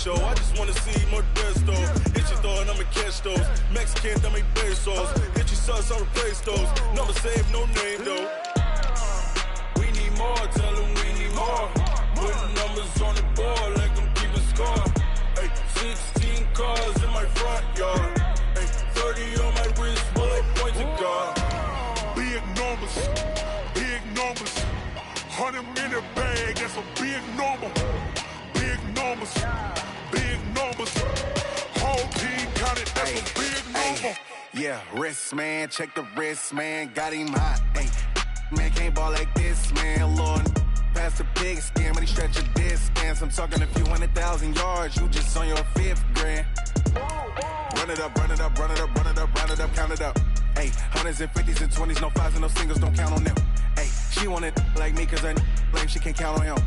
show. I just wanna see more desto. Hit your throw and I'ma catch those. Mexican, that make pesos. Hit your sauce, I'll replace those. Number save, no name though. We need more, tell them we need more. Putting numbers on the board like I'm keeping score. Ay, 16 cars in my front yard. Ay, 30 on my wrist, bullet points of God. Big numbers, big numbers. 100 minute bag, that's a big number. Big numbers, big numbers. Whole team counted, that's a big number. Yeah, wrist man, check the wrist man, got him hot. Ay, man can't ball like this, man. Lord, past the pig skin, when he stretch a distance. I'm talking a few 100,000 yards, you just on your 5th grand. Run it up, run it up, run it up, run it up, run it up, count it up. Ay, 100s and 50s and 20s, no 5s and no singles, don't count on them. Ay, she want it like me, cause her blame, she can't count on him.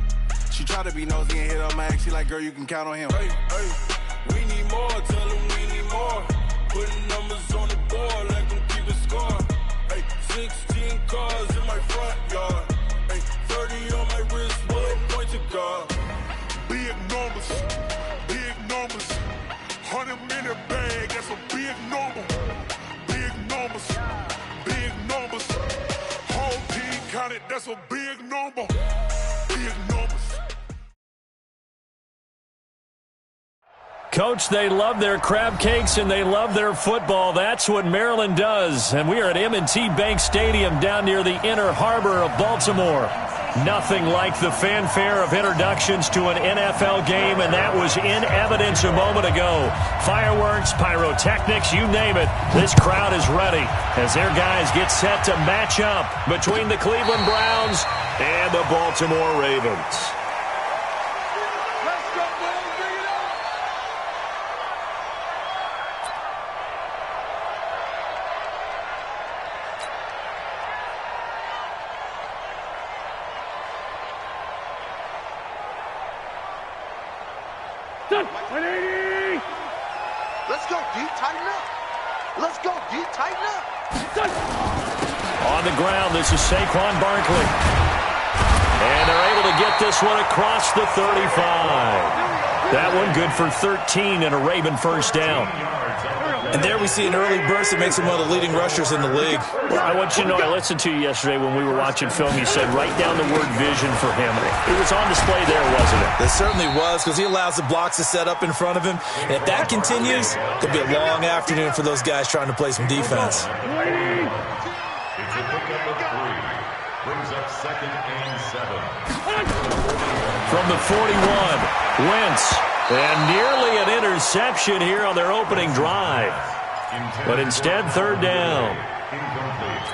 She try to be nosy and hit up my ex, she like, girl, you can count on him. Hey, hey, we need more, tell them we need more. Putting numbers on the board like I'm keeping score. Hey, 16 cars in my front yard. Hey, 30 on my wrist, bullet point to God. Big numbers, big numbers. 100 minute bag, that's a big number. Big numbers, big numbers. Whole team counted, that's a big number. Big numbers. Coach, they love their crab cakes and they love their football. That's what Maryland does. And we are at M&T Bank Stadium down near the Inner Harbor of Baltimore. Nothing like the fanfare of introductions to an NFL game, and that was in evidence a moment ago. Fireworks, pyrotechnics, you name it. This crowd is ready as their guys get set to match up between the Cleveland Browns and the Baltimore Ravens. Let's go, D. Tighten up. Let's go, D. Tighten up. On the ground, this is Saquon Barkley. And they're able to get this one across the 35. That one good for 13 and a Raven first down. And there we see an early burst that makes him one of the leading rushers in the league. Well, I want you to know, I listened to you yesterday when we were watching film. You said write down the word vision for him. It was on display there, wasn't it? It certainly was, because he allows the blocks to set up in front of him. And if that continues, it could be a long afternoon for those guys trying to play some defense. It's a pickup of 3. Brings up 2nd and 7. From the 41, Wentz. And nearly an interception here on their opening drive. But instead, 3rd down.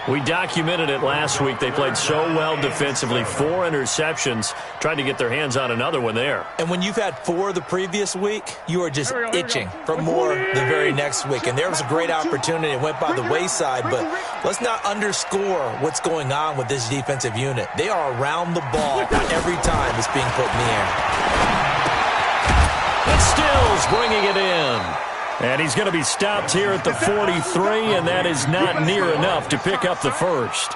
We documented it last week. They played so well defensively. 4 interceptions. Tried to get their hands on another one there. And when you've had 4 the previous week, you are just itching for more the very next week. And there was a great opportunity. It went by the wayside. But let's not underscore what's going on with this defensive unit. They are around the ball every time it's being put in the air. And Stills bringing it in. And he's going to be stopped here at the 43, and that is not near enough to pick up the first.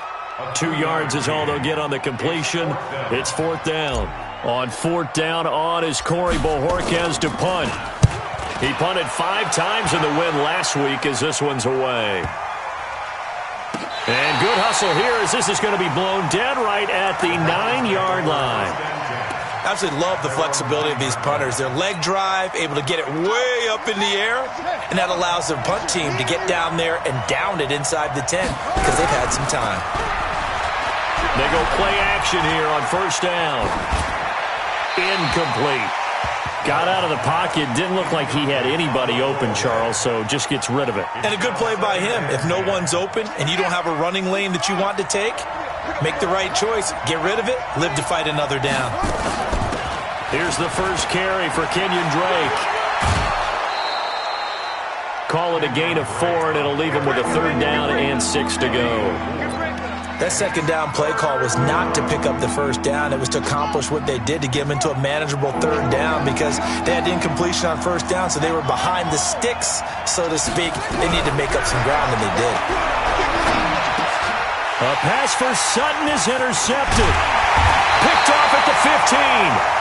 2 yards is all they'll get on the completion. It's 4th down. On 4th down, on is Corey Bojorquez to punt. He punted 5 times in the win last week as this one's away. And good hustle here as this is going to be blown dead right at the 9-yard line. Absolutely love the flexibility of these punters. Their leg drive, able to get it way up in the air, and that allows their punt team to get down there and down it inside the 10 because they've had some time. They go play action here on 1st down. Incomplete. Got out of the pocket. Didn't look like he had anybody open, Charles, so just gets rid of it. And a good play by him. If no one's open and you don't have a running lane that you want to take, make the right choice. Get rid of it. Live to fight another down. Here's the first carry for Kenyon Drake. Call it a gain of 4, and it'll leave him with a 3rd down and 6 to go. That 2nd down play call was not to pick up the 1st down. It was to accomplish what they did to get them into a manageable 3rd down because they had incompletion on 1st down, so they were behind the sticks, so to speak. They need to make up some ground, and they did. A pass for Sutton is intercepted. Picked off at the 15.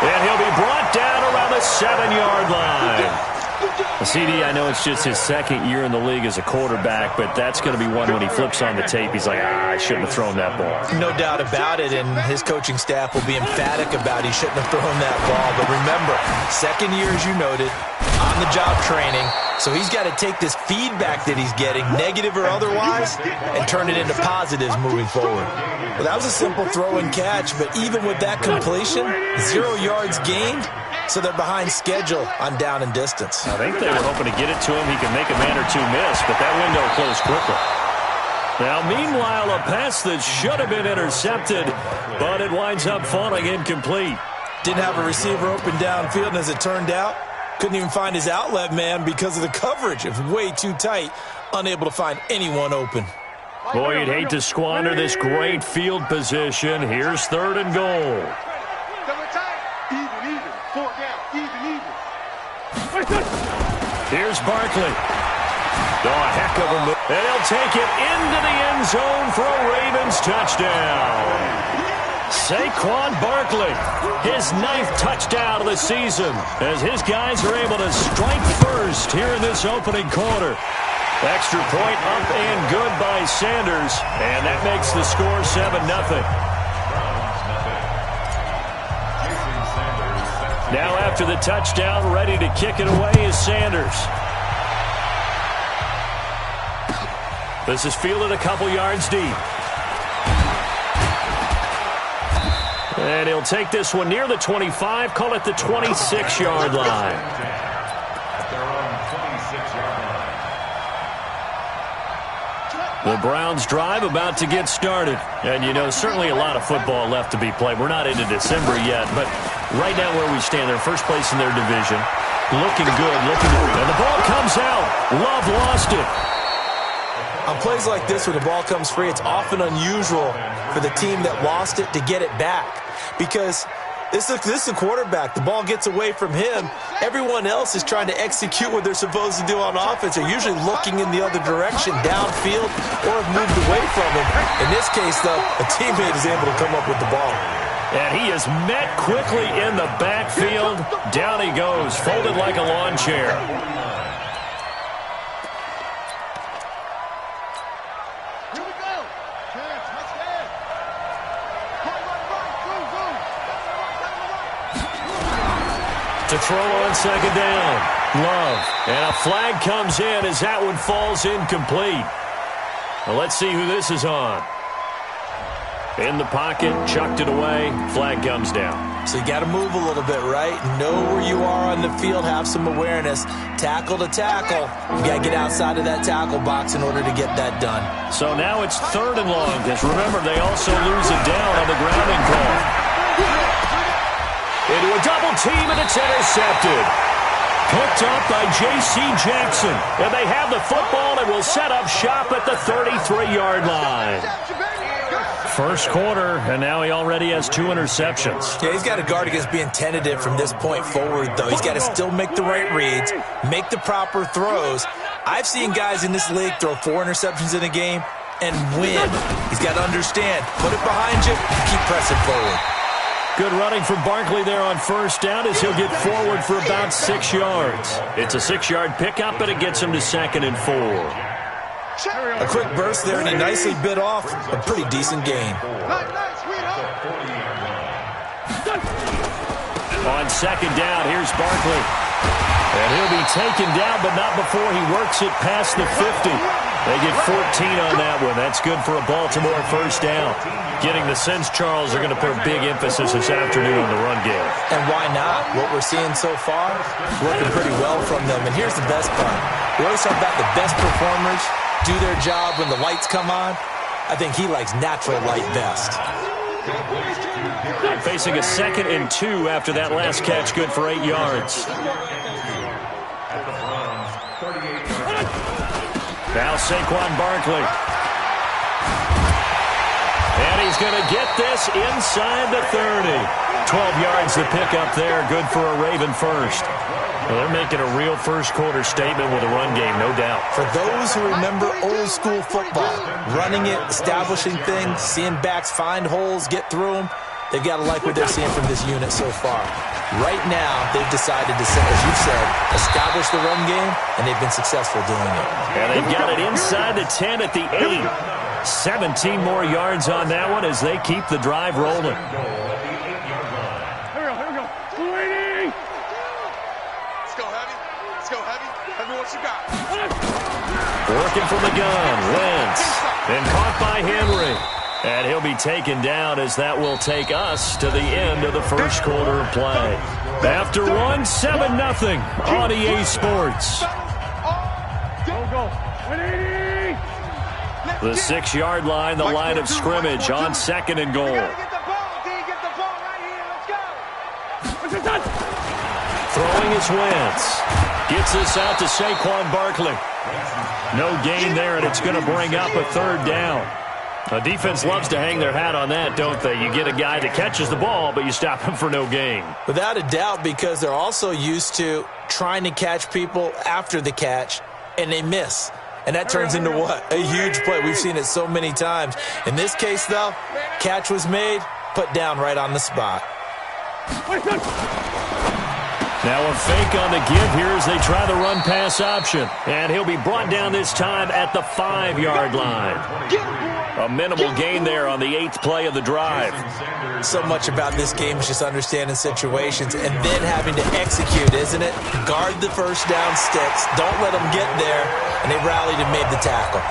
And he'll be brought down around the 7-yard line. CD, I know it's just his second year in the league as a quarterback, but that's going to be one when he flips on the tape. He's like, I shouldn't have thrown that ball. No doubt about it, and his coaching staff will be emphatic about he shouldn't have thrown that ball. But remember, second year, as you noted, on-the-job training, so he's got to take this feedback that he's getting, negative or otherwise, and turn it into positives moving forward. Well, that was a simple throw and catch, but even with that completion, 0 yards gained, so they're behind schedule on down and distance. I think they were hoping to get it to him. He can make a man or two miss, but that window closed quickly. Now, meanwhile, a pass that should have been intercepted, but it winds up falling incomplete. Didn't have a receiver open downfield, and as it turned out, couldn't even find his outlet man because of the coverage. It was way too tight, unable to find anyone open. Boy, you'd hate to squander this great field position. Here's 3rd and goal. Here's Barkley. Oh, a heck of a move. And he'll take it into the end zone for a Ravens touchdown. Saquon Barkley, his 9th touchdown of the season, as his guys are able to strike first here in this opening quarter. Extra point up and good by Sanders, and that makes the score 7-0. Now after the touchdown, ready to kick it away is Sanders. This is fielded a couple yards deep. And he'll take this one near the 25, call it the 26-yard line. The Browns drive about to get started. And, you know, certainly a lot of football left to be played. We're not into December yet, but right now where we stand, they're first place in their division. Looking good, and the ball comes out. Love lost it. On plays like this, when the ball comes free, it's often unusual for the team that lost it to get it back. Because this is a quarterback. The ball gets away from him. Everyone else is trying to execute what they're supposed to do on offense. They're usually looking in the other direction, downfield, or have moved away from him. In this case, though, a teammate is able to come up with the ball. And he is met quickly in the backfield. Down he goes, folded like a lawn chair. To throw on 2nd down. Love. And a flag comes in as that one falls incomplete. Well, let's see who this is on. In the pocket, chucked it away, flag comes down. So you got to move a little bit, right? Know where you are on the field, have some awareness. Tackle to tackle. You got to get outside of that tackle box in order to get that done. So now it's 3rd and long, because remember, they also lose it down on the grounding call. Into a double team, and it's intercepted. Picked up by J.C. Jackson. And they have the football and will set up shop at the 33-yard line. First quarter, and now he already has 2 interceptions. Yeah, he's got to guard against being tentative from this point forward, though. He's got to still make the right reads, make the proper throws. I've seen guys in this league throw 4 interceptions in a game and win. He's got to understand, put it behind you, keep pressing forward. Good running from Barkley there on 1st down as he'll get forward for about 6 yards. It's a 6-yard pickup, but it gets him to 2nd and 4. A quick burst there, and he nicely bit off a pretty decent gain. On 2nd down, here's Barkley. And he'll be taken down, but not before he works it past the 50. They get 14 on that one. That's good for a Baltimore 1st down. Getting the sense, Charles, are going to put a big emphasis this afternoon on the run game. And why not? What we're seeing so far, working pretty well from them. And here's the best part. We always talk about the best performers do their job when the lights come on. I think he likes natural light best. Facing a 2nd and 2 after that last catch, good for 8 yards. Now Saquon Barkley. And he's going to get this inside the 30. 12 yards to pick up there. Good for a Raven first. Well, they're making a real first quarter statement with a run game, no doubt. For those who remember old school football, running it, establishing things, seeing backs find holes, get through them, they've got to like what they're seeing from this unit so far. Right now, they've decided to, as you said, establish the run game, and they've been successful doing it. And they've got it inside the 10 at the 8. 17 more yards on that one as they keep the drive rolling. Here we go. 280. Let's go, Heavy. Let's go, Heavy. Heavy, what you got? Working from the gun, Wentz. And caught by Henry. And he'll be taken down as that will take us to the end of the first quarter of play. After 7-0 on EA Sports. Go. 180. The 6-yard line, the line of scrimmage on 2nd and goal. Get the ball, D. Get the ball right here. Let's go. Throwing is Wentz. Gets this out to Saquon Barkley. No gain there, and it's going to bring up a 3rd down. The defense loves to hang their hat on that, don't they? You get a guy that catches the ball, but you stop him for no gain. Without a doubt, because they're also used to trying to catch people after the catch, and they miss. And that turns into what? A huge play. We've seen it so many times. In this case, though, catch was made, put down right on the spot. Now a fake on the give here as they try the run-pass option. And he'll be brought down this time at the 5-yard line. A minimal gain there on the 8th play of the drive. So much about this game is just understanding situations and then having to execute, isn't it? Guard the first down sticks. Don't let them get there. And they rallied and made the tackle.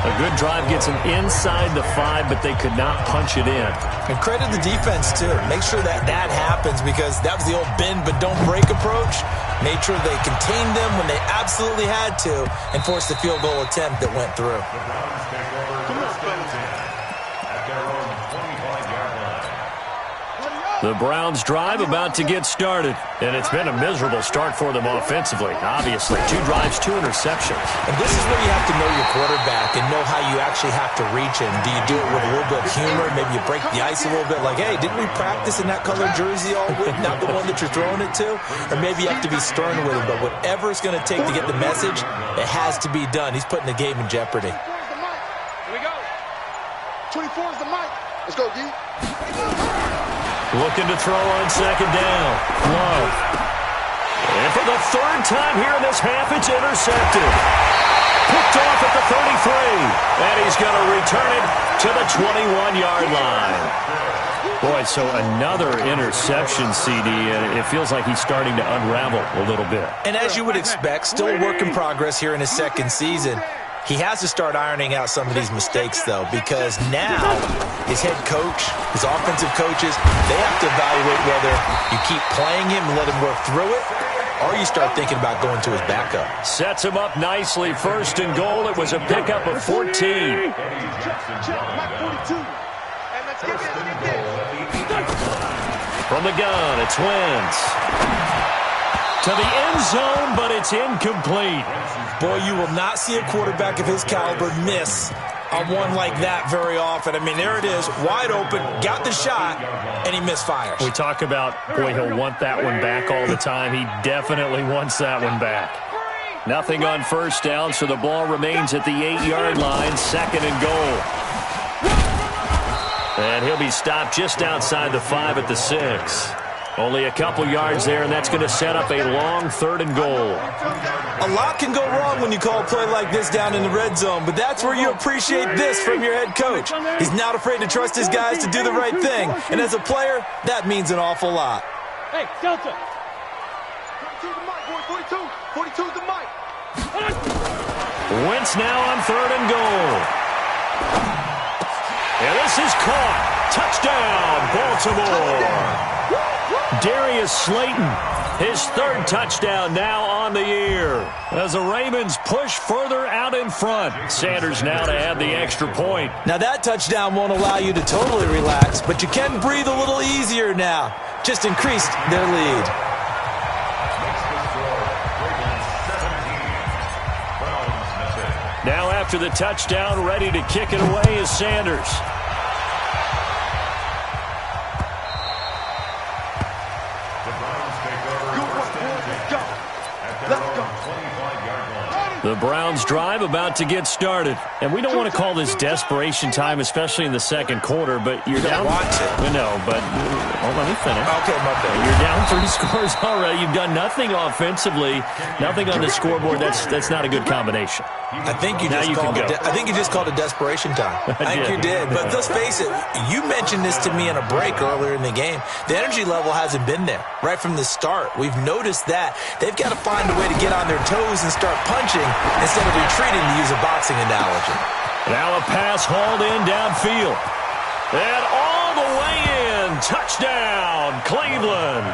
A good drive gets them inside the 5, but they could not punch it in. And credit the defense, too. Make sure that happens because that was the old bend but don't break approach. Made sure they contained them when they absolutely had to and forced the field goal attempt that went through. The Browns drive about to get started, and it's been a miserable start for them offensively. Obviously, 2 drives, 2 interceptions. And this is where you have to know your quarterback and know how you actually have to reach him. Do you do it with a little bit of humor? Maybe you break the ice a little bit like, hey, didn't we practice in that colored jersey all week, not the one that you're throwing it to? Or maybe you have to be stern with him, but whatever it's going to take to get the message, it has to be done. He's putting the game in jeopardy. Here we go. 24 is the mic. Let's go, D. Looking to throw on 2nd down. Love. And for the 3rd time here in this half, it's intercepted. Picked off at the 33. And he's going to return it to the 21-yard line. Boy, so another interception, CD, and it feels like he's starting to unravel a little bit. And as you would expect, still a work in progress here in his 2nd season. He has to start ironing out some of these mistakes, though, because now his head coach, his offensive coaches, they have to evaluate whether you keep playing him and let him work through it, or you start thinking about going to his backup. Sets him up nicely. 1st and goal. It was a pickup of 14. From the gun, it's Wentz. To the end zone, but it's incomplete. Boy, you will not see a quarterback of his caliber miss on one like that very often. I mean, there it is, wide open, got the shot, and he misfires. We talk about, boy, he'll want that one back all the time. He definitely wants that one back. Nothing on 1st down, so the ball remains at the 8-yard line, 2nd and goal. And he'll be stopped just outside the 5 at the 6. Only a couple yards there, and that's going to set up a long 3rd and goal. A lot can go wrong when you call a play like this down in the red zone, but that's where you appreciate this from your head coach. He's not afraid to trust his guys to do the right thing, and as a player, that means an awful lot. Hey, Delta. 42 the mic, boy. 42. 42 the mic. Wentz now on 3rd and goal. And this is caught. Touchdown, Baltimore. Darius Slayton, his 3rd touchdown now on the year. As the Ravens push further out in front. Sanders now to add the extra point. Now that touchdown won't allow you to totally relax, but you can breathe a little easier now. Just increased their lead. Now after the touchdown, ready to kick it away is Sanders. Let's go. 25-yard line. The Browns drive about to get started. And we don't want to call this desperation time, especially in the second quarter, but you're down. Want to. No, but let me finish. Okay, my bad. You're down 3 scores already. You've done nothing offensively, nothing on the scoreboard. That's not a good combination. I think you just called it desperation time. I think you did. But let's face it, you mentioned this to me in a break earlier in the game. The energy level hasn't been there right from the start. We've noticed that. They've got to find a way to get on their toes and start punching instead of retreating, to use a boxing analogy. Now a pass hauled in downfield. And all the way in. Touchdown, Cleveland.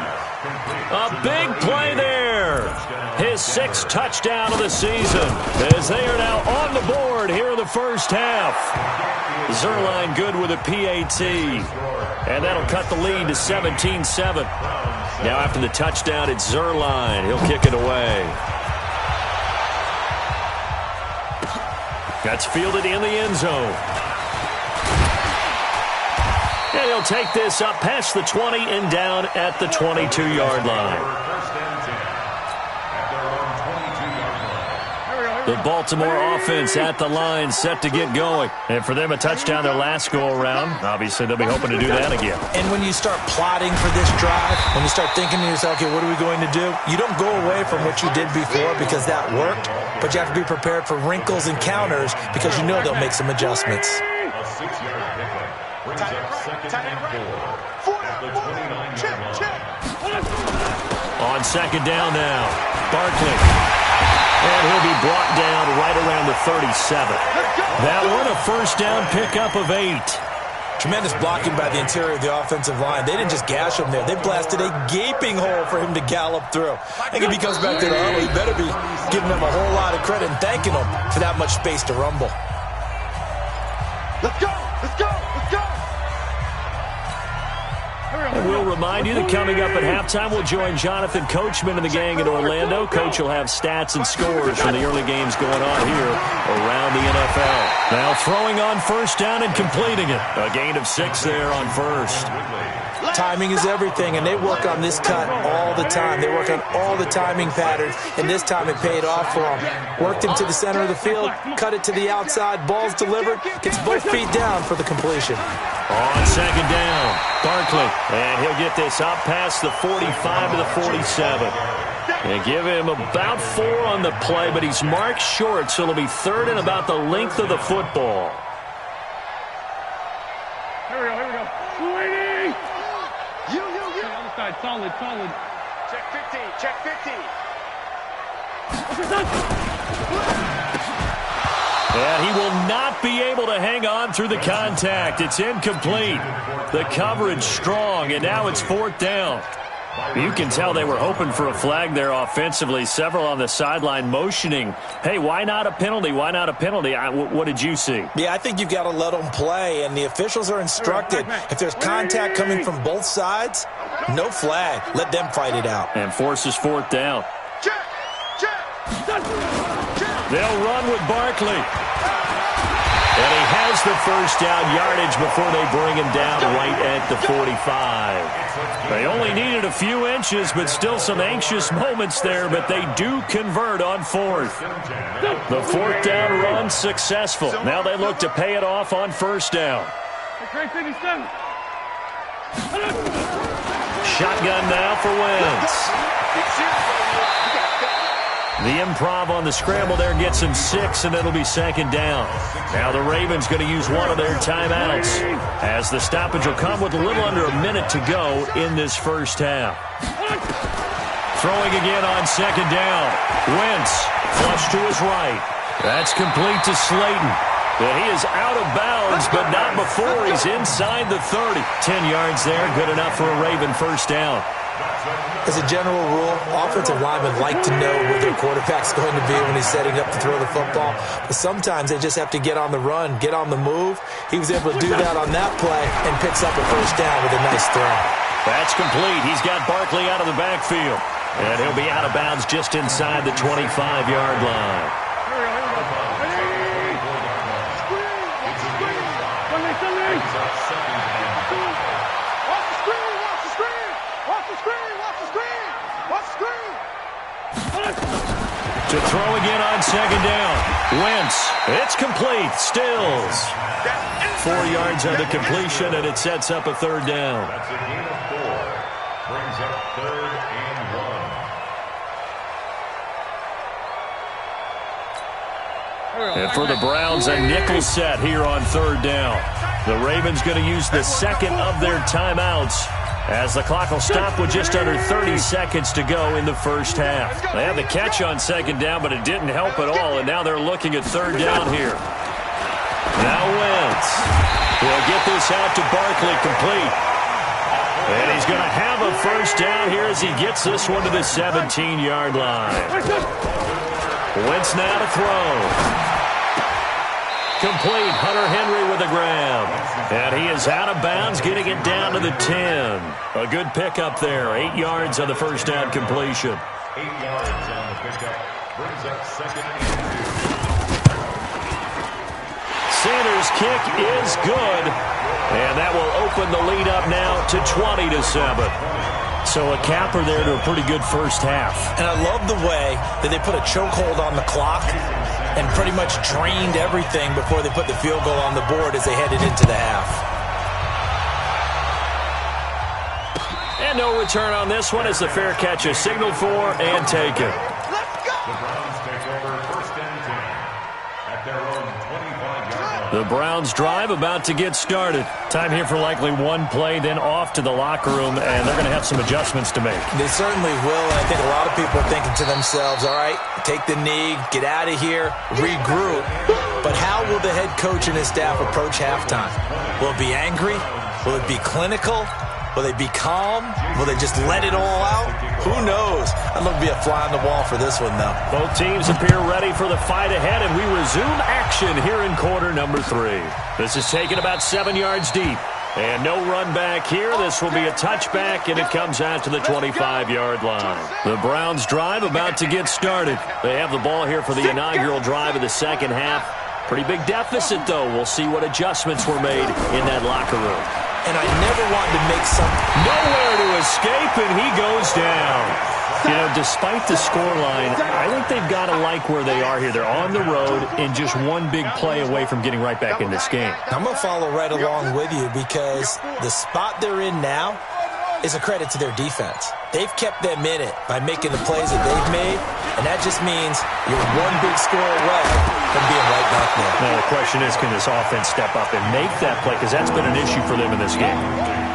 A big play there. His 6th touchdown of the season as they are now on the board here in the first half. Zerline good with a PAT. And that'll cut the lead to 17-7. Now after the touchdown, it's Zerline. He'll kick it away. That's fielded in the end zone. And he'll take this up past the 20 and down at the 22-yard line. The Baltimore offense at the line, set to get going. And for them, a touchdown their last go-around. Obviously, they'll be hoping to do that again. And when you start plotting for this drive, when you start thinking to yourself, okay, what are we going to do? You don't go away from what you did before because that worked, but you have to be prepared for wrinkles and counters because you know they'll make some adjustments. A 6-yard pickup brings up 2nd and 4 at the 29-yard line. On 2nd down now, Barkley. And he'll be brought down right around the 37. That one, a first down pickup of 8. Tremendous blocking by the interior of the offensive line. They didn't just gash him there. They blasted a gaping hole for him to gallop through. I think if he comes back to the huddle, he better be giving them a whole lot of credit and thanking them for that much space to rumble. Let's go! Let's go! Let's go! And we'll remind you that coming up at halftime, we'll join Jonathan Coachman and the gang in Orlando. Coach will have stats and scores from the early games going on here around the NFL. Now throwing on first down and completing it. A gain of 6 there on first. Timing is everything, and they work on this cut all the time. They work on all the timing patterns, and this time it paid off for them. Worked him to the center of the field, cut it to the outside, ball's delivered, gets both feet down for the completion. On 2nd down, Barkley, and he'll get this up past the 45 to the 47. And give him about 4 on the play, but he's marked short, so it'll be 3rd and about the length of the football. Here we go. Waiting! You. Other side, solid. Check 50, check 50. And he will not be able to hang on through the contact. It's incomplete. The coverage strong, and now it's 4th down. You can tell they were hoping for a flag there offensively. Several on the sideline motioning, hey, why not a penalty? Why not a penalty? What did you see? Yeah, I think you've got to let them play, and the officials are instructed. If there's contact coming from both sides, no flag. Let them fight it out. And forces 4th down. Check. They'll run with Barkley. And he has the first down yardage before they bring him down right at the 45. They only needed a few inches, but still some anxious moments there, but they do convert on 4th. The 4th down run successful. Now they look to pay it off on 1st down. Shotgun now for Wentz. The improv on the scramble there gets him 6, and it'll be 2nd down. Now the Ravens going to use one of their timeouts, as the stoppage will come with a little under a minute to go in this first half. Throwing again on 2nd down. Wentz flush to his right. That's complete to Slayton. But he is out of bounds, but not before he's inside the 30. 10 yards there, good enough for a Raven first down. As a general rule, offensive linemen like to know where their quarterback's going to be when he's setting up to throw the football. But sometimes they just have to get on the run, get on the move. He was able to do that on that play and picks up a first down with a nice throw. That's complete. He's got Barkley out of the backfield. And he'll be out of bounds just inside the 25-yard line. To throw again on second down. Wentz. It's complete. Stills. 4 yards on the completion, and it sets up a third down. That's a gain of 4. Brings up 3rd and 1. And for the Browns, a nickel set here on third down. The Ravens going to use the second of their timeouts, as the clock will stop with just under 30 seconds to go in the first half. They had the catch on second down, but it didn't help at all, and now they're looking at third down here. Now Wentz will get this out to Barkley, complete. And he's going to have a first down here as he gets this one to the 17-yard line. Wentz now to throw. Complete. Hunter Henry with a grab. And he is out of bounds, getting it down to the 10. A good pickup there. 8 yards on the first down completion. 8 yards on the pickup. Brings up 2nd and 2. Sanders' kick is good. And that will open the lead up now to 20-7. So a capper there to a pretty good first half. And I love the way that they put a chokehold on the clock and pretty much drained everything before they put the field goal on the board as they headed into the half. And no return on this one as the fair catch is signaled for and taken. The Browns take over 1st and 10 at their own 25-yard line. The Browns drive about to get started. Time here for likely one play, then off to the locker room, and they're going to have some adjustments to make. They certainly will, and I think a lot of people are thinking to themselves, all right, take the knee, get out of here, regroup. But how will the head coach and his staff approach halftime? Will it be angry? Will it be clinical? Will they be calm? Will they just let it all out? Who knows? I'd love to be a fly on the wall for this one, though. Both teams appear ready for the fight ahead, and we resume action here in quarter number 3. This is taken about 7 yards deep. And no run back here. This will be a touchback, and it comes out to the 25-yard line. The Browns drive about to get started. They have the ball here for the inaugural drive of the second half. Pretty big deficit, though. We'll see what adjustments were made in that locker room. And I never wanted to make some... Nowhere to escape, and he goes down. You know, despite the scoreline, I think they've got to like where they are here. They're on the road and just one big play away from getting right back in this game. I'm going to follow right along with you because the spot they're in now is a credit to their defense. They've kept them in it by making the plays that they've made, and that just means you're one big score away from being right back there. Now, the question is, can this offense step up and make that play? Because that's been an issue for them in this game.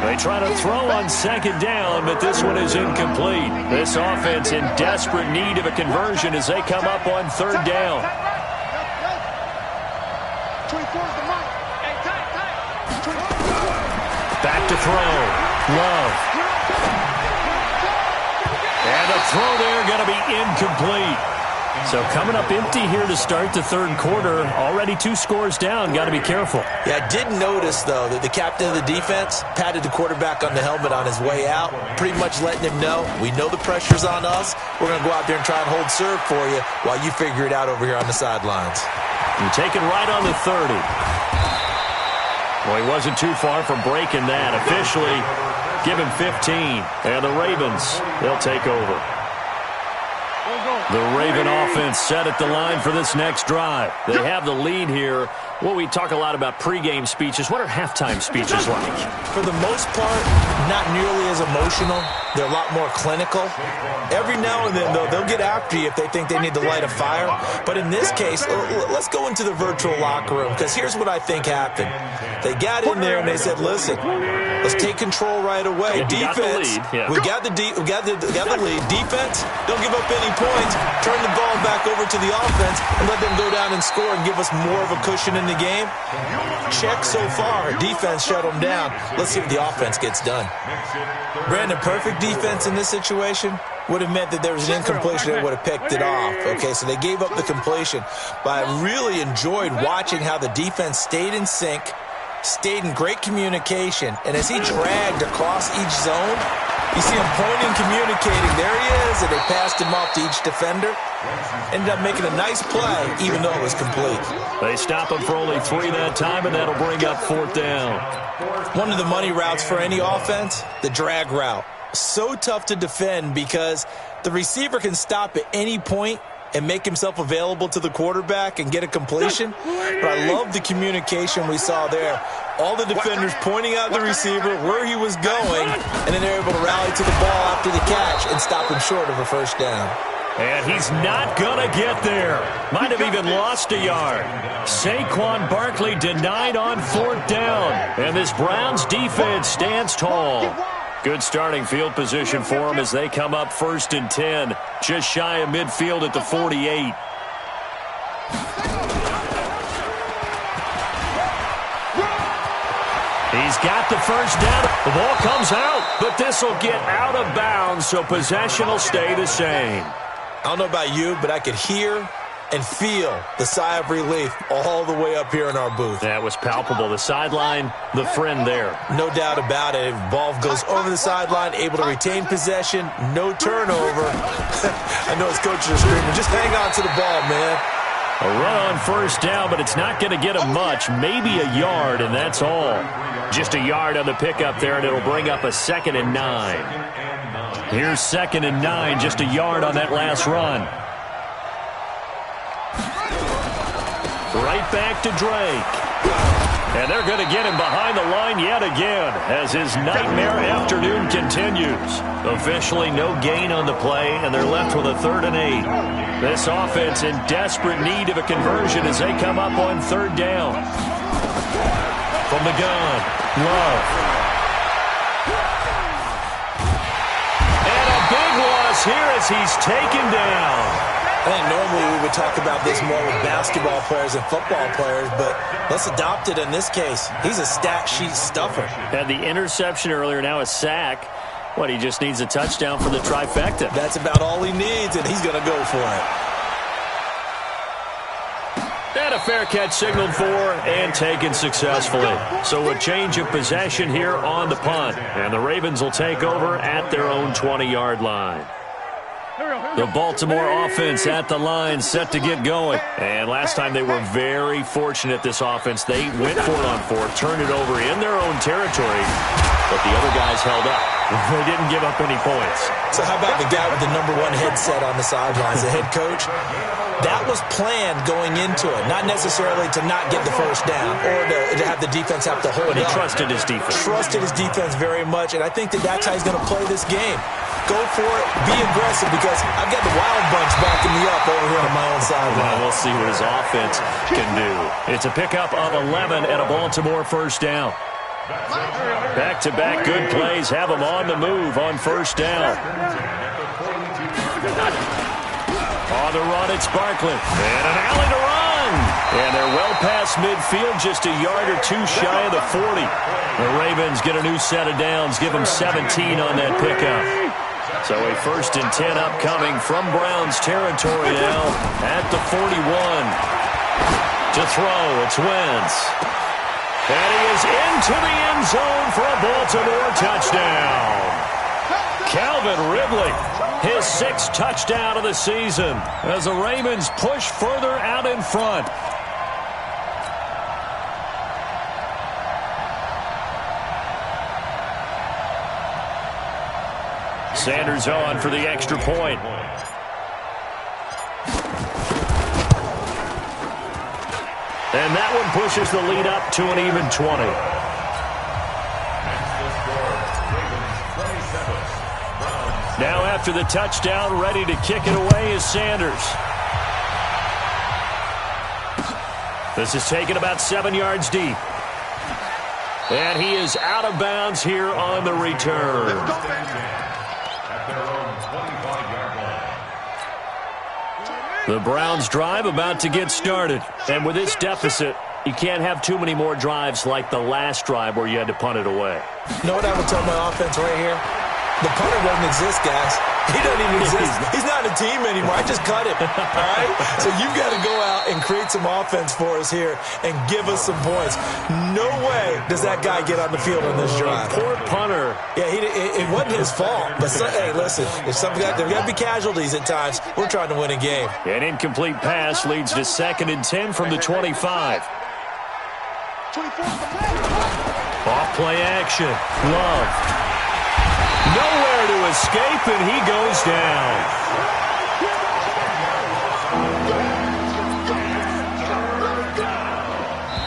They try to throw on second down, but this one is incomplete. This offense in desperate need of a conversion as they come up on third down. Back to throw. Love. And the throw there going to be incomplete. So coming up empty here to start the third quarter. Already 2 scores down. Got to be careful. Yeah, I did notice, though, that the captain of the defense patted the quarterback on the helmet on his way out, pretty much letting him know, we know the pressure's on us. We're going to go out there and try and hold serve for you while you figure it out over here on the sidelines. And taken right on the 30. Well, he wasn't too far from breaking that. Officially, give him 15. And the Ravens, they'll take over. The Raven offense set at the line for this next drive. They have the lead here. Well, we talk a lot about pregame speeches. What are halftime speeches like? For the most part, not nearly as emotional. They're a lot more clinical. Every now and then, though, they'll get after you if they think they need to light a fire. But in this case, let's go into the virtual locker room, because here's what I think happened. They got in there and they said, listen, let's take control right away. Defense, we got the lead. Defense, don't give up any points. Turn the ball back over to the offense and let them go down and score and give us more of a cushion in the game. Check so far. Defense shut them down. Let's see what the offense gets done. Brandon, perfect defense in this situation would have meant that there was an incompletion that would have picked it off. Okay, so they gave up the completion. But I really enjoyed watching how the defense stayed in sync, stayed in great communication, and as he dragged across each zone, you see him pointing, communicating. There he is, and they passed him off to each defender. Ended up making a nice play, even though it was complete. They stop him for only 3 that time, and that'll bring up 4th down. One of the money routes for any offense, the drag route. So tough to defend because the receiver can stop at any point and make himself available to the quarterback and get a completion. But I love the communication we saw there. All the defenders pointing out the receiver where he was going, and then they're able to rally to the ball after the catch and stop him short of a first down. And he's not going to get there. Might have even lost a yard. Saquon Barkley denied on 4th down. And this Browns defense stands tall. Good starting field position for them as they come up 1st and 10. Just shy of midfield at the 48. He's got the first down. The ball comes out, but this will get out of bounds, so possession will stay the same. I don't know about you, but I could hear and feel the sigh of relief all the way up here in our booth. That was palpable. The sideline, the friend there. No doubt about it. Ball goes over the sideline, able to retain possession, no turnover. I know his coaches are screaming, just hang on to the ball, man. A run on 1st down, but it's not going to get him much. Maybe a yard, and that's all. Just a yard on the pickup there, and it'll bring up a 2nd and 9. Here's 2nd and 9, just a yard on that last run. Right back to Drake. And they're going to get him behind the line yet again as his nightmare afternoon continues. Officially no gain on the play, and they're left with a 3rd and 8. This offense in desperate need of a conversion as they come up on 3rd down. From the gun, Love. Here as he's taken down. I think normally we would talk about this more with basketball players and football players, but let's adopt it in this case. He's a stat sheet stuffer. Had the interception earlier, now a sack. What, he just needs a touchdown for the trifecta. That's about all he needs, and he's going to go for it. And a fair catch signaled for and taken successfully. So a change of possession here on the punt. And the Ravens will take over at their own 20-yard line. The Baltimore offense at the line, set to get going. And last time they were very fortunate, this offense. They went for it on 4th, turned it over in their own territory, but the other guys held up. They didn't give up any points. So how about the guy with the #1 headset on the sidelines, the head coach? That was planned going into it, not necessarily to not get the first down or to have the defense have to hold But he up. trusted his defense. Trusted his defense very much, and I think that's how he's going to play this game. Go for it, be aggressive, because I've got the Wild Bunch backing me up over here on my own sideline. Well, we'll see what his offense can do. It's a pickup of 11 and a Baltimore first down. Back-to-back good plays have them on the move on 1st down. On the run, it's Barkley. And an alley to run. And they're well past midfield, just a yard or two shy of the 40. The Ravens get a new set of downs, give them 17 on that pickup. So a 1st and 10 upcoming from Browns territory now at the 41. To throw, it's Wentz. And he is into the end zone for a Baltimore touchdown. Calvin Ridley, his 6th touchdown of the season as the Ravens push further out in front. Sanders on for the extra point. And that one pushes the lead up to an even 20. Now after the touchdown, ready to kick it away is Sanders. This is taken about 7 yards deep. And he is out of bounds here on the return. The Browns drive about to get started. And with this deficit, you can't have too many more drives like the last drive where you had to punt it away. You know what I would tell my offense right here? The punter doesn't exist, guys. He doesn't even exist. He's not a team anymore. I just cut him, all right? So you've got to go out and create some offense for us here and give us some points. No way does that guy get on the field on this drive. Poor punter. Yeah, it wasn't his fault. But, hey, listen, if there got to be casualties at times, we're trying to win a game. An incomplete pass leads to 2nd and 10 from the 25. Off play action. Love. Nowhere to escape, and he goes down.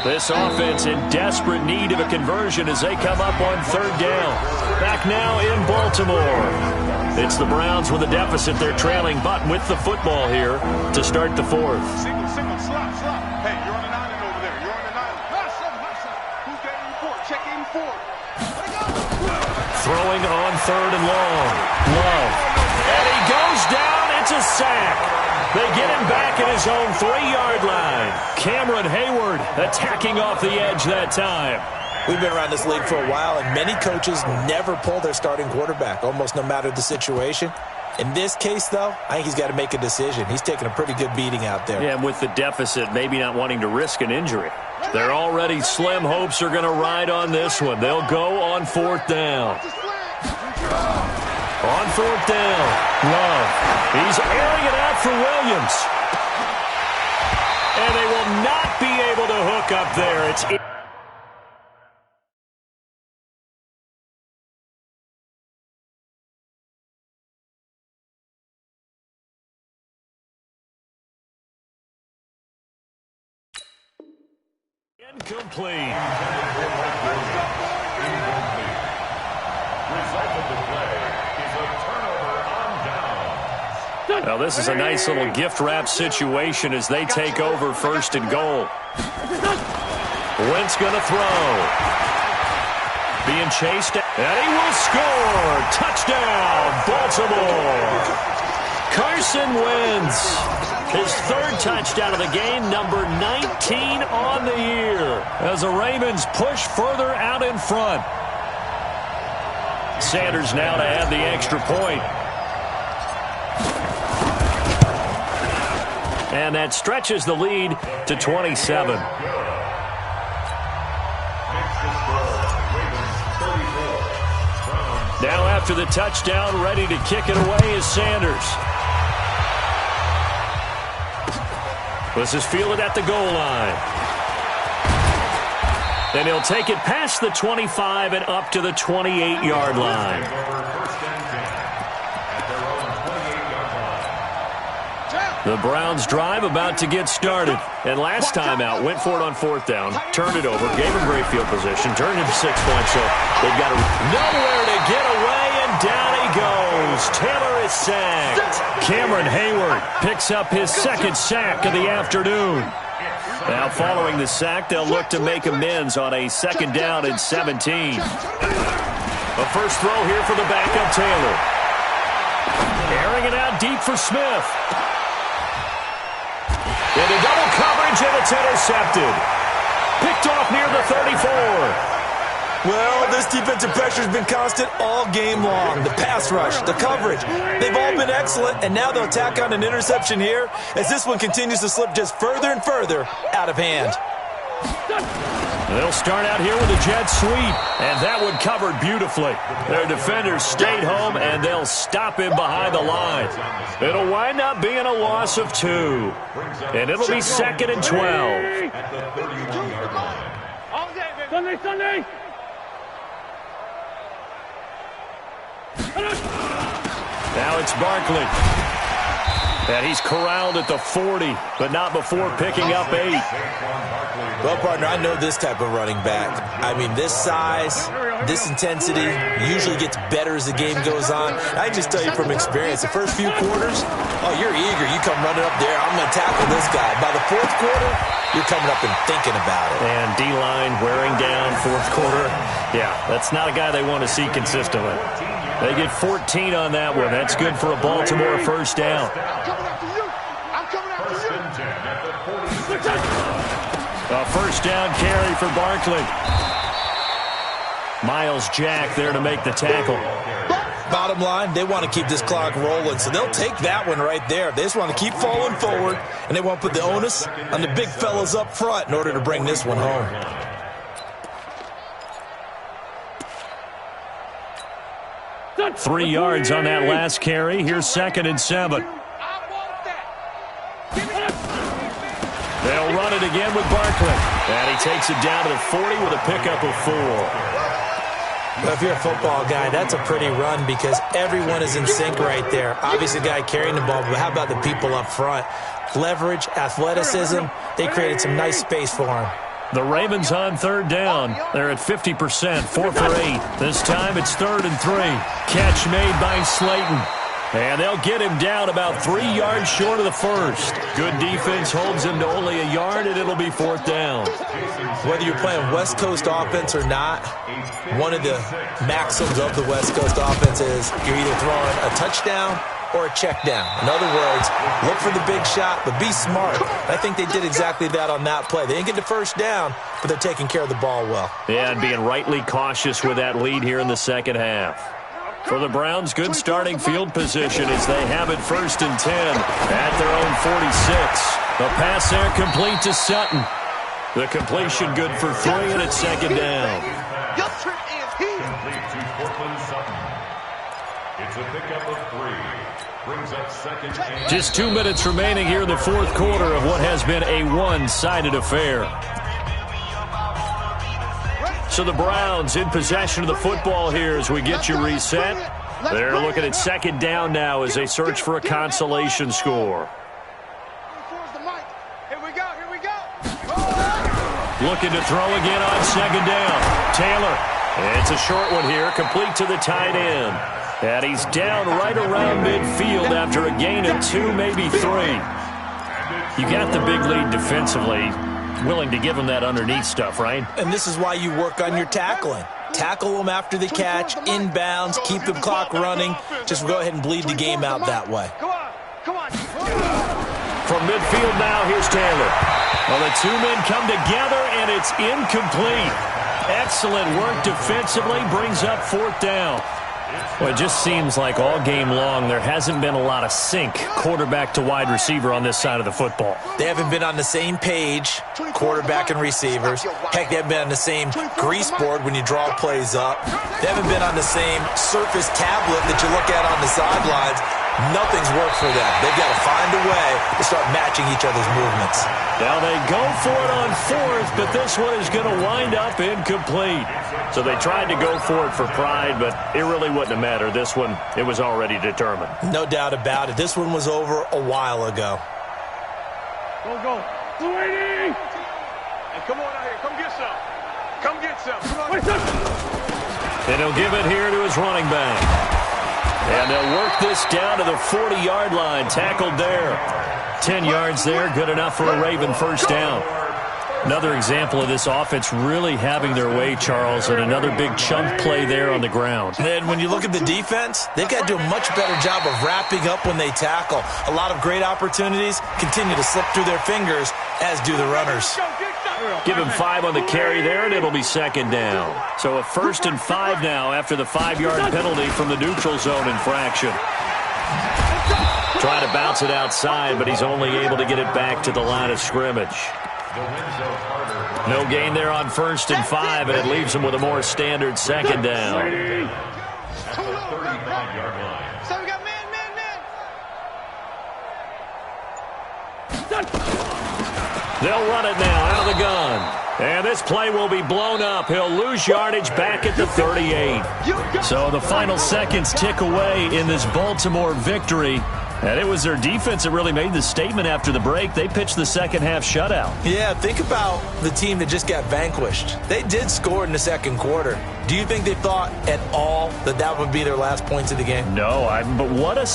This offense in desperate need of a conversion as they come up on 3rd down. Back now in Baltimore. It's the Browns with a deficit. They're trailing, but with the football here to start the 4th. Single, slot. Hey, you're on an island over there. You're on an island. Who's got 84? Check 84. Throwing on 3rd and long. Love. And he goes down. It's a sack. They get him back at his own 3-yard line. Cameron Hayward attacking off the edge that time. We've been around this league for a while, and many coaches never pull their starting quarterback, almost no matter the situation. In this case, though, I think he's got to make a decision. He's taking a pretty good beating out there. Yeah, and with the deficit, maybe not wanting to risk an injury. Their already slim hopes are going to ride on this one. They'll go on 4th down. On 4th down, Love. He's airing it out for Williams. And they will not be able to hook up there. It's incomplete. Now this is a nice little gift wrap situation as they take over 1st and goal. Wentz gonna throw. Being chased, and he will score. Touchdown, Baltimore. Carson Wentz. His 3rd touchdown of the game, number 19 on the year. As the Ravens push further out in front. Sanders now to add the extra point. And that stretches the lead to 27. Now after the touchdown, ready to kick it away is Sanders. This is fielded at the goal line. Then he'll take it past the 25 and up to the 28-yard line. The Browns drive about to get started. And last time out, went for it on 4th down, turned it over, gave him great field position, turned him 6 points. So they've got nowhere to get away, and down he goes. Taylor is sacked. Cameron Hayward picks up his 2nd sack of the afternoon. Now following the sack, they'll look to make amends on a 2nd down and 17. A first throw here for the backup Taylor. Airing it out deep for Smith. Into double coverage, and it's intercepted. Picked off near the 34. Well, this defensive pressure has been constant all game long. The pass rush, the coverage, they've all been excellent, and now they'll tack on an interception here as this one continues to slip just further and further out of hand. They'll start out here with a jet sweep, and that one covered beautifully. Their defenders stayed home, and they'll stop him behind the line. It'll wind up being a loss of 2, and it'll be 2nd and 12. Sunday! Now it's Barkley. And he's corralled at the 40, but not before picking up 8. Well, partner, I know this type of running back. I mean, this size, this intensity usually gets better as the game goes on. I can just tell you from experience, the first few quarters, oh, you're eager. You come running up there, I'm going to tackle this guy. By the 4th quarter, you're coming up and thinking about it. And D-line wearing down 4th quarter. Yeah, that's not a guy they want to see consistently. They get 14 on that one. That's good for a Baltimore first down. A first down carry for Barkley. Miles Jack there to make the tackle. Bottom line, they want to keep this clock rolling, so they'll take that one right there. They just want to keep falling forward, and they want to put the onus on the big fellas up front in order to bring this one home. Got 3 yards on that last carry. Here's 2nd and 7. They'll run it again with Barkley. And he takes it down to the 40 with a pickup of 4. Well, if you're a football guy, that's a pretty run because everyone is in sync right there. Obviously, the guy carrying the ball, but how about the people up front? Leverage, athleticism, they created some nice space for him. The Ravens on third down. They're at 50%, 4 for 8. This time it's 3rd and 3. Catch made by Slayton. And they'll get him down about 3 yards short of the first. Good defense holds him to only a yard, and it'll be 4th down. Whether you're playing West Coast offense or not, one of the maxims of the West Coast offense is you're either throwing a touchdown or a check down. In other words, look for the big shot, but be smart. I think they did exactly that on that play. They didn't get the first down, but they're taking care of the ball well. Yeah, and being rightly cautious with that lead here in the second half. For the Browns, good starting field position as they have it 1st and 10 at their own 46. The pass there complete to Sutton. The completion good for 3, and it's 2nd down. Your trick is here. Complete to Cortland Sutton. It's a pickup of 3. Brings up 2nd and... Just 2 minutes remaining here in the 4th quarter of what has been a one-sided affair. So the Browns in possession of the football here as we get you reset. They're looking at 2nd down now as they search for a consolation score. Here we go, here we go. Looking to throw again on 2nd down. Taylor. It's a short one here, complete to the tight end. And he's down right around midfield after a gain of 2, maybe 3. You got the big lead defensively. Willing to give him that underneath stuff, right? And this is why you work on your tackling. Tackle them after the catch, inbounds, keep the clock running. Just go ahead and bleed the game out that way. Come on. From midfield now, here's Taylor. Well, the 2 men come together, and it's incomplete. Excellent work defensively, brings up 4th down. Well, it just seems like all game long there hasn't been a lot of sync quarterback to wide receiver on this side of the football. They haven't been on the same page, quarterback and receivers. Heck, they haven't been on the same grease board when you draw plays up. They haven't been on the same surface tablet that you look at on the sidelines. Nothing's worked for them. They've got to find a way to start matching each other's movements. Now they go for it on 4th, but this one is going to wind up incomplete. So they tried to go for it for pride, but it really wouldn't have mattered. This one, it was already determined. No doubt about it. This one was over a while ago. Go. Sweetie! Hey, come on out here. Come get some. Come get some. Come on. And he'll give it here to his running back. And they'll work this down to the 40-yard line. Tackled there. 10 yards there. Good enough for a Raven first down. Another example of this offense really having their way, Charles, and another big chunk play there on the ground. And when you look at the defense, they've got to do a much better job of wrapping up when they tackle. A lot of great opportunities continue to slip through their fingers, as do the runners. Give him 5 on the carry there, and it'll be 2nd down. So a 1st and 5 now after the 5-yard penalty from the neutral zone infraction. Trying to bounce it outside, but he's only able to get it back to the line of scrimmage. No gain there on 1st and 5, and it leaves him with a more standard 2nd down. At the 35-yard line. So we got man. They'll run it now out of the gun. And this play will be blown up. He'll lose yardage back at the 38. So the final seconds tick away in this Baltimore victory. And it was their defense that really made the statement after the break. They pitched the second half shutout. Yeah, think about the team that just got vanquished. They did score in the second quarter. Do you think they thought at all that that would be their last points of the game? No, but what a